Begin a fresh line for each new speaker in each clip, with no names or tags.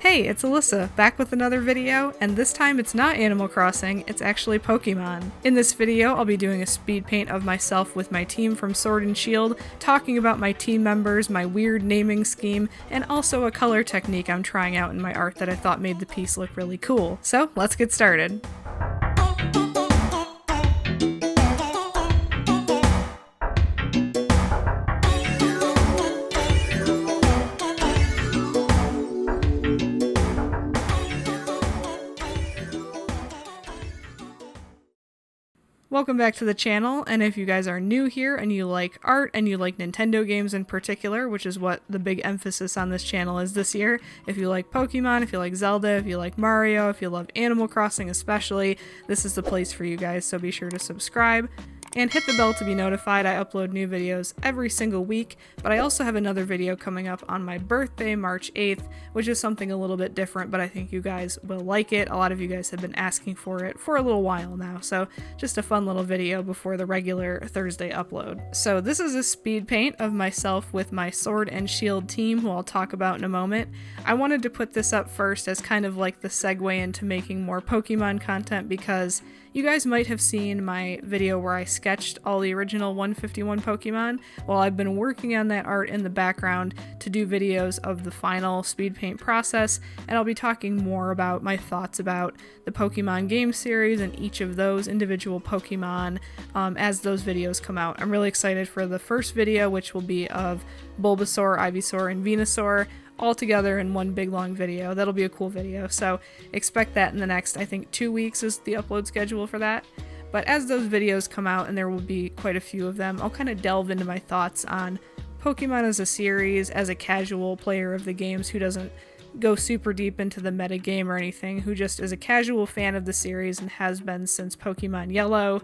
Hey, it's Alyssa, back with another video, and this time it's not Animal Crossing, it's actually Pokemon. In this video, I'll be doing a speed paint of myself with my team from Sword and Shield, talking about my team members, my weird naming scheme, and also a color technique I'm trying out in my art that I thought made the piece look really cool. So, let's get started. Welcome back to the channel, and if you guys are new here and you like art and you like Nintendo games in particular, which is what the big emphasis on this channel is this year, if you like Pokemon, if you like Zelda, if you like Mario, if you love Animal Crossing especially, this is the place for you guys, so be sure to subscribe. And hit the bell to be notified. I upload new videos every single week, but I also have another video coming up on my birthday, March 8th, which is something a little bit different, but I think you guys will like it. A lot of you guys have been asking for it for a little while now, so just a fun little video before the regular Thursday upload. So this is a speed paint of myself with my Sword and Shield team, who I'll talk about in a moment. I wanted to put this up first as kind of like the segue into making more Pokemon content, because you guys might have seen my video where I sketched all the original 151 Pokemon. Well, I've been working on that art in the background to do videos of the final speed paint process, and I'll be talking more about my thoughts about the Pokemon game series and each of those individual Pokemon as those videos come out. I'm really excited for the first video, which will be of Bulbasaur, Ivysaur, and Venusaur, all together in one big long video. That'll be a cool video, so expect that in the next, I think 2 weeks is the upload schedule for that. But as those videos come out, and there will be quite a few of them, I'll kind of delve into my thoughts on Pokemon as a series, as a casual player of the games who doesn't go super deep into the meta game or anything, who just is a casual fan of the series and has been since Pokemon Yellow.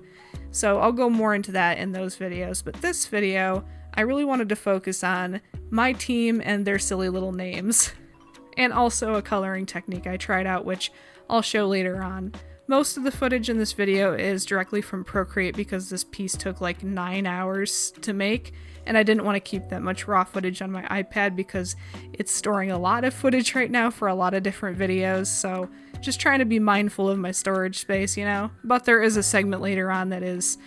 So I'll go more into that in those videos, but this video, I really wanted to focus on my team and their silly little names, and also a coloring technique I tried out, which I'll show later on. Most of the footage in this video is directly from Procreate because this piece took like 9 hours to make, and I didn't want to keep that much raw footage on my iPad because it's storing a lot of footage right now for a lot of different videos, so just trying to be mindful of my storage space, you know? But there is a segment later on that is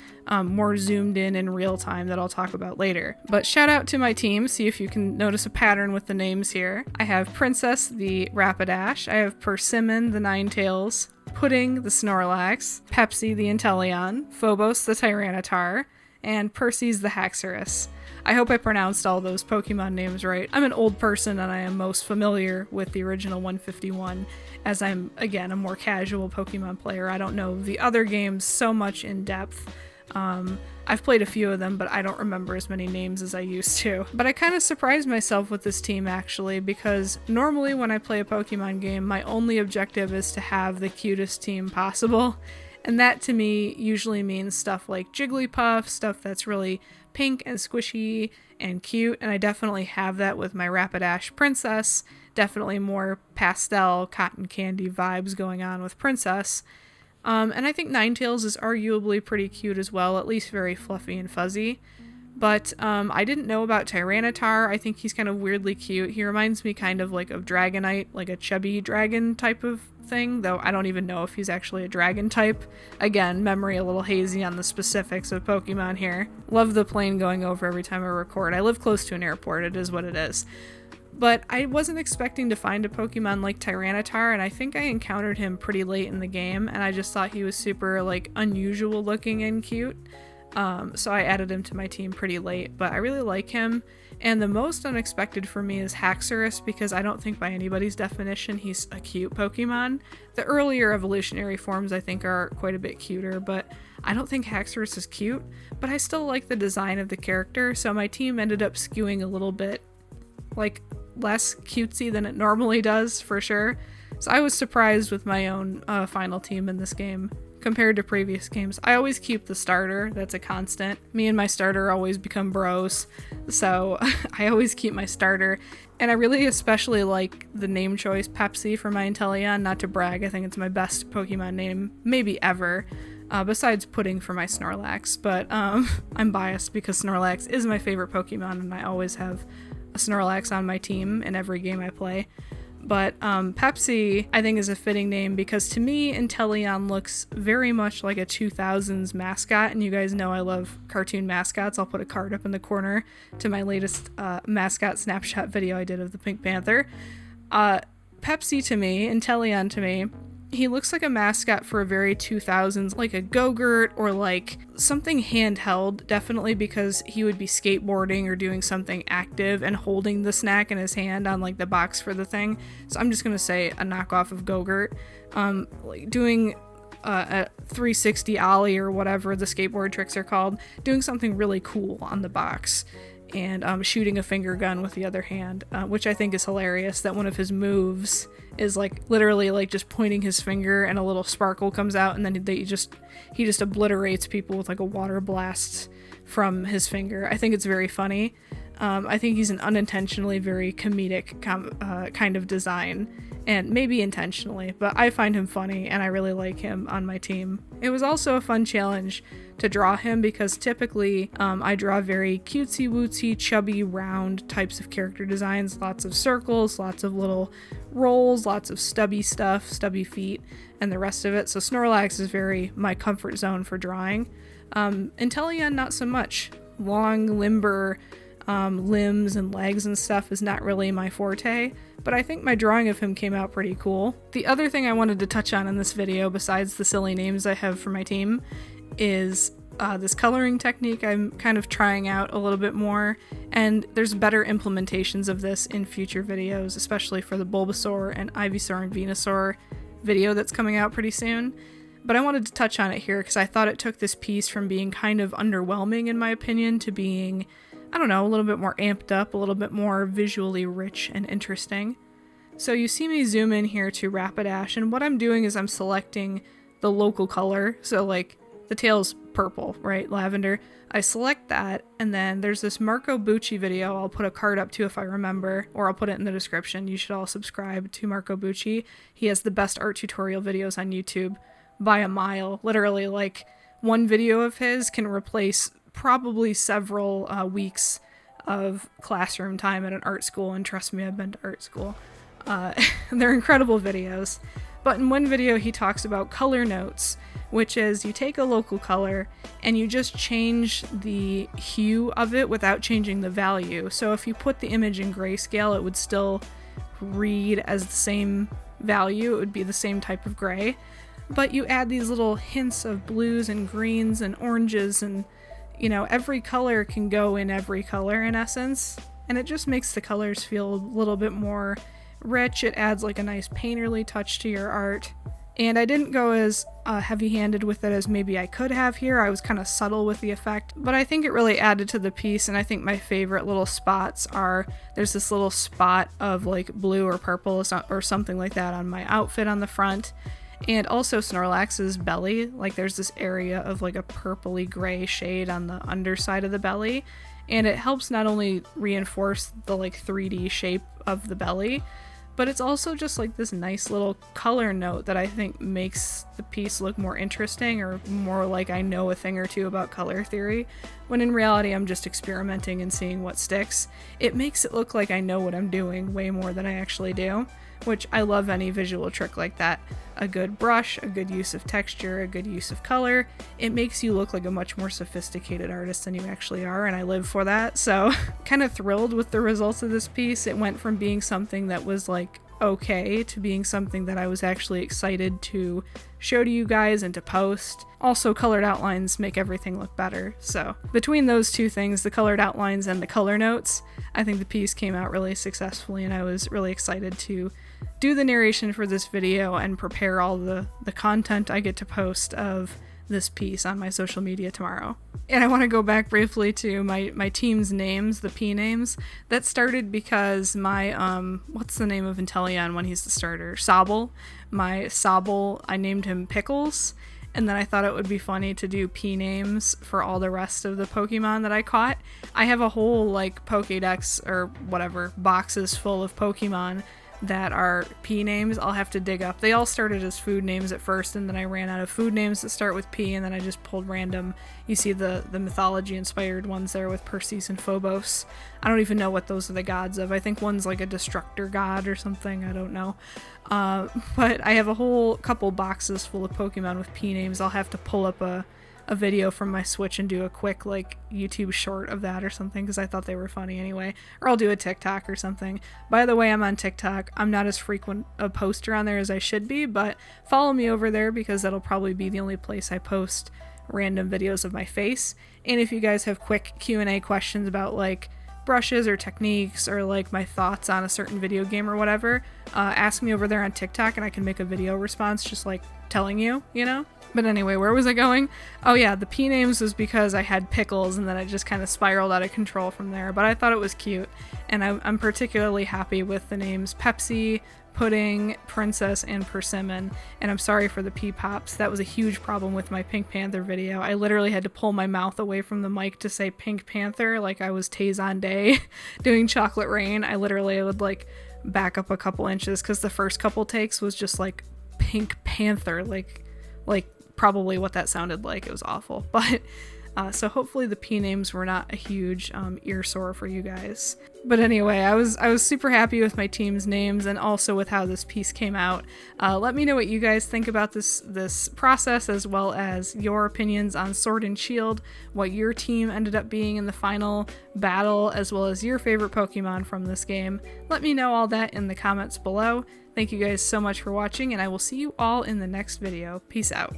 more zoomed in real time that I'll talk about later. But shout out to my team, see if you can notice a pattern with the names here. I have Princess, the Rapidash, I have Persimmon, the Ninetales, Pudding, the Snorlax, Pepsi, the Inteleon, Phobos, the Tyranitar, and Percy's the Haxorus. I hope I pronounced all those Pokemon names right. I'm an old person and I am most familiar with the original 151, as I'm, again, a more casual Pokemon player. I don't know the other games so much in depth. I've played a few of them, but I don't remember as many names as I used to. But I kind of surprised myself with this team, actually, because normally when I play a Pokemon game, my only objective is to have the cutest team possible. And that to me usually means stuff like Jigglypuff, stuff that's really pink and squishy and cute, and I definitely have that with my Rapidash Princess. Definitely more pastel, cotton candy vibes going on with Princess. And I think Ninetales is arguably pretty cute as well, at least very fluffy and fuzzy. But I didn't know about Tyranitar. I think he's kind of weirdly cute. He reminds me kind of like of Dragonite, like a chubby dragon type of thing, though I don't even know if he's actually a dragon type. Again, memory a little hazy on the specifics of Pokemon here. Love the plane going over every time I record. I live close to an airport, it is what it is. But I wasn't expecting to find a Pokemon like Tyranitar, and I think I encountered him pretty late in the game, and I just thought he was super like unusual looking and cute. So I added him to my team pretty late, but I really like him. And the most unexpected for me is Haxorus, because I don't think by anybody's definition he's a cute Pokemon. The earlier evolutionary forms I think are quite a bit cuter, but I don't think Haxorus is cute. But I still like the design of the character, so my team ended up skewing a little bit like less cutesy than it normally does, for sure. So I was surprised with my own final team in this game compared to previous games. I always keep the starter, that's a constant. Me and my starter always become bros, so I always keep my starter. And I really especially like the name choice Pepsi for my Inteleon. Not to brag, I think it's my best Pokemon name maybe ever, besides Pudding for my Snorlax, but I'm biased because Snorlax is my favorite Pokemon and I always have a Snorlax on my team in every game I play. But Pepsi, I think, is a fitting name because to me, Inteleon looks very much like a 2000s mascot, and you guys know I love cartoon mascots. I'll put a card up in the corner to my latest mascot snapshot video I did of the Pink Panther. Pepsi to me, Inteleon to me, he looks like a mascot for a very 2000s, like a Go-Gurt or like something handheld, definitely, because he would be skateboarding or doing something active and holding the snack in his hand on like the box for the thing. So I'm just gonna say a knockoff of Go-Gurt, like doing a 360 ollie or whatever the skateboard tricks are called, doing something really cool on the box. And shooting a finger gun with the other hand, which I think is hilarious, that one of his moves is like literally like just pointing his finger and a little sparkle comes out, and then he just obliterates people with like a water blast from his finger. I think it's very funny. I think he's an unintentionally very comedic kind of design, and maybe intentionally, but I find him funny and I really like him on my team. It was also a fun challenge to draw him because typically I draw very cutesy wootsy, chubby, round types of character designs, lots of circles, lots of little rolls, lots of stubby stuff, stubby feet, and the rest of it. So Snorlax is very my comfort zone for drawing. Inteleon, not so much. Long, limber limbs and legs and stuff is not really my forte, but I think my drawing of him came out pretty cool. The other thing I wanted to touch on in this video, besides the silly names I have for my team, is this coloring technique I'm kind of trying out a little bit more, and there's better implementations of this in future videos, especially for the Bulbasaur and Ivysaur and Venusaur video that's coming out pretty soon. But I wanted to touch on it here because I thought it took this piece from being kind of underwhelming in my opinion to being, I don't know, a little bit more amped up, a little bit more visually rich and interesting. So you see me zoom in here to Rapidash, and what I'm doing is I'm selecting the local color, so like the tail's purple, right? Lavender. I select that, and then there's this Marco Bucci video I'll put a card up to if I remember, or I'll put it in the description. You should all subscribe to Marco Bucci. He has the best art tutorial videos on YouTube by a mile. Literally, like, one video of his can replace probably several weeks of classroom time at an art school, and trust me, I've been to art school. They're incredible videos. But in one video he talks about color notes, which is you take a local color and you just change the hue of it without changing the value. So if you put the image in grayscale, it would still read as the same value, it would be the same type of gray, but you add these little hints of blues and greens and oranges, and you know, every color can go in every color in essence, and it just makes the colors feel a little bit more rich. It adds like a nice painterly touch to your art. And I didn't go as heavy-handed with it as maybe I could have here. I was kind of subtle with the effect, but I think it really added to the piece. And I think my favorite little spots are, there's this little spot of like blue or purple or something like that on my outfit on the front. And also Snorlax's belly, like there's this area of like a purpley gray shade on the underside of the belly. And it helps not only reinforce the like 3D shape of the belly, but it's also just like this nice little color note that I think makes the piece look more interesting, or more like I know a thing or two about color theory, when in reality I'm just experimenting and seeing what sticks. It makes it look like I know what I'm doing way more than I actually do, which I love any visual trick like that. A good brush, a good use of texture, a good use of color, it makes you look like a much more sophisticated artist than you actually are, and I live for that. So kind of thrilled with the results of this piece. It went from being something that was like okay to being something that I was actually excited to show to you guys and to post. Also, colored outlines make everything look better. So between those two things, the colored outlines and the color notes, I think the piece came out really successfully, and I was really excited to do the narration for this video and prepare all the content I get to post of this piece on my social media tomorrow. And I want to go back briefly to my team's names, the P names. That started because my, what's the name of Inteleon when he's the starter? Sobble. My Sobble, I named him Pickles, and then I thought it would be funny to do P names for all the rest of the Pokemon that I caught. I have a whole like Pokédex or whatever boxes full of Pokemon that are P names, I'll have to dig up. They all started as food names at first, and then I ran out of food names that start with P, and then I just pulled random. You see the mythology inspired ones there with Perseus and Phobos. I don't even know what those are the gods of. I think one's like a destructor god or something, I don't know. But I have a whole couple boxes full of Pokemon with P names. I'll have to pull up a video from my Switch and do a quick like YouTube short of that or something, because I thought they were funny anyway. Or I'll do a TikTok or something. By the way, I'm on TikTok. I'm not as frequent a poster on there as I should be, but follow me over there because that'll probably be the only place I post random videos of my face. And if you guys have quick Q&A questions about like brushes or techniques or like my thoughts on a certain video game or whatever, ask me over there on TikTok and I can make a video response just like telling you, you know? But anyway, where was I going? Oh yeah, the P names was because I had pickles and then it just kind of spiraled out of control from there, but I thought it was cute. And I'm particularly happy with the names Pepsi, Pudding, Princess, and Persimmon. And I'm sorry for the P pops. That was a huge problem with my Pink Panther video. I literally had to pull my mouth away from the mic to say Pink Panther like I was Tay Day doing Chocolate Rain. I would like back up a couple inches because the first couple takes was just like Pink Panther, like probably what that sounded like. It was awful. But so hopefully the P names were not a huge ear sore for you guys. But anyway, I was super happy with my team's names and also with how this piece came out. Let me know what you guys think about this process, as well as your opinions on Sword and Shield, what your team ended up being in the final battle, as well as your favorite Pokemon from this game. Let me know all that in the comments below. Thank you guys so much for watching, and I will see you all in the next video. Peace out.